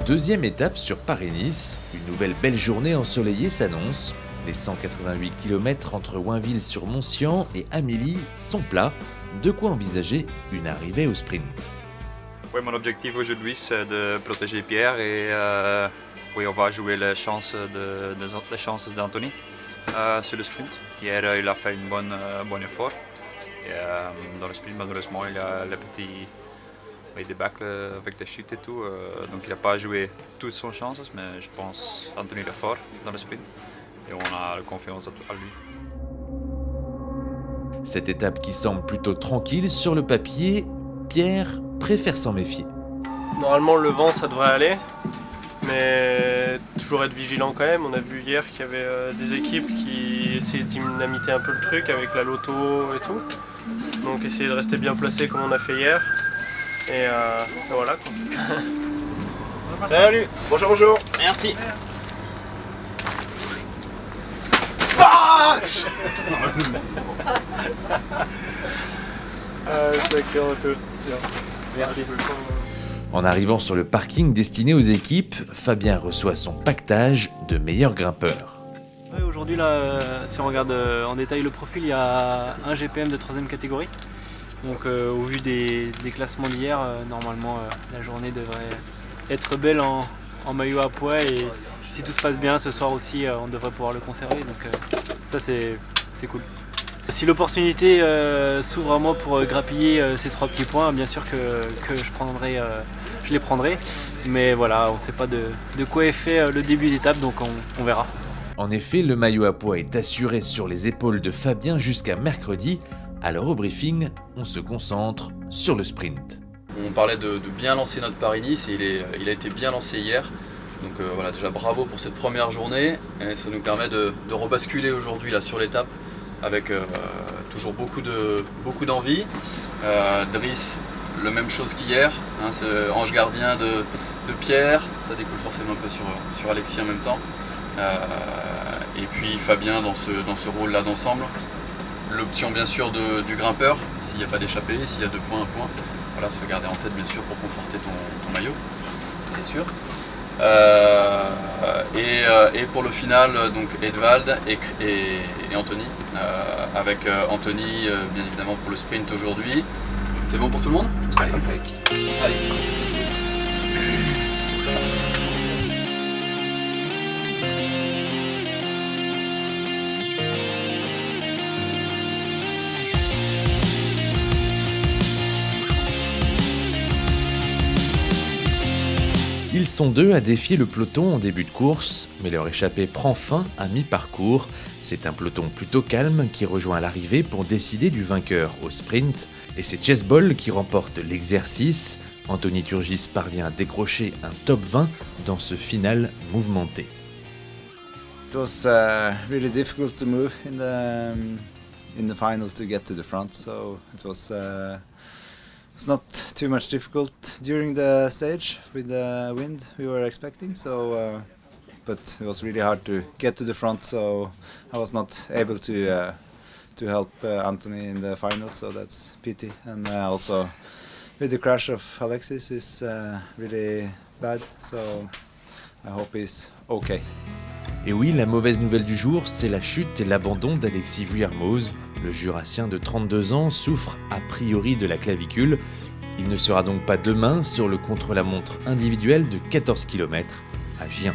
Deuxième étape sur Paris-Nice, une nouvelle belle journée ensoleillée s'annonce. Les 188 km entre Wainville-sur-Moncian et Amélie sont plats, de quoi envisager une arrivée au sprint. Oui, mon objectif aujourd'hui c'est de protéger Pierre et oui, on va jouer les chances d'Anthony sur le sprint. Hier il a fait un bon effort et dans le sprint malheureusement il a le petit débâcle avec les chutes et tout, donc il n'a pas joué toutes ses chances, mais je pense qu'Anthony est fort dans le sprint et on a la confiance à lui. Cette étape qui semble plutôt tranquille sur le papier, Pierre préfère s'en méfier. Normalement le vent ça devrait aller, mais toujours être vigilant quand même. On a vu hier qu'il y avait des équipes qui essayaient de dynamiter un peu le truc avec la loto et tout. Donc essayer de rester bien placé comme on a fait hier. Et voilà quoi. Salut. Bonjour, bonjour. Merci. Merci. En arrivant sur le parking destiné aux équipes, Fabien reçoit son pactage de meilleurs grimpeurs. Ouais, aujourd'hui, là, si on regarde en détail le profil, il y a un GPM de 3e catégorie. Donc au vu des classements d'hier, normalement la journée devrait être belle en maillot à pois et si tout se passe bien ce soir aussi on devrait pouvoir le conserver, donc ça c'est cool. Si l'opportunité s'ouvre à moi pour grappiller ces 3 petits points, bien sûr que je les prendrai, mais voilà, on ne sait pas de quoi est fait le début d'étape, donc on verra. En effet, le maillot à pois est assuré sur les épaules de Fabien jusqu'à mercredi. Alors au briefing, on se concentre sur le sprint. On parlait de bien lancer notre Paris-Nice et il a été bien lancé hier. Donc voilà, déjà bravo pour cette première journée. Et ça nous permet de rebasculer aujourd'hui là sur l'étape avec toujours beaucoup d'envie. Driss, la même chose qu'hier, hein, c'est ange gardien de Pierre. Ça découle forcément un peu sur Alexis en même temps. Et puis Fabien dans ce rôle-là d'ensemble. L'option bien sûr du grimpeur, s'il n'y a pas d'échappée, s'il y a 2 points, 1 point. Voilà, se le garder en tête bien sûr pour conforter ton maillot, c'est sûr. Et pour le final, donc Edvald et Anthony, avec Anthony bien évidemment pour le sprint aujourd'hui. C'est bon pour tout le monde? Allez. Ils sont 2 à défier le peloton en début de course, mais leur échappée prend fin à mi-parcours. C'est un peloton plutôt calme qui rejoint l'arrivée pour décider du vainqueur au sprint. Et c'est Chessball qui remporte l'exercice. Anthony Turgis parvient à décrocher un top 20 dans ce final mouvementé. It was really difficult to move in the final to get to the front, so it was it's not too much difficult during the stage with the wind we were expecting, so but it was really hard to get to the front, so I was not able to help Anthony in the final, so that's pity. And also with the crash of Alexis is really bad, so I hope he's okay. Et oui, la mauvaise nouvelle du jour, c'est la chute et l'abandon d'Alexis Vuillermoz. Le Jurassien de 32 ans souffre a priori de la clavicule. Il ne sera donc pas demain sur le contre-la-montre individuel de 14 km à Gien.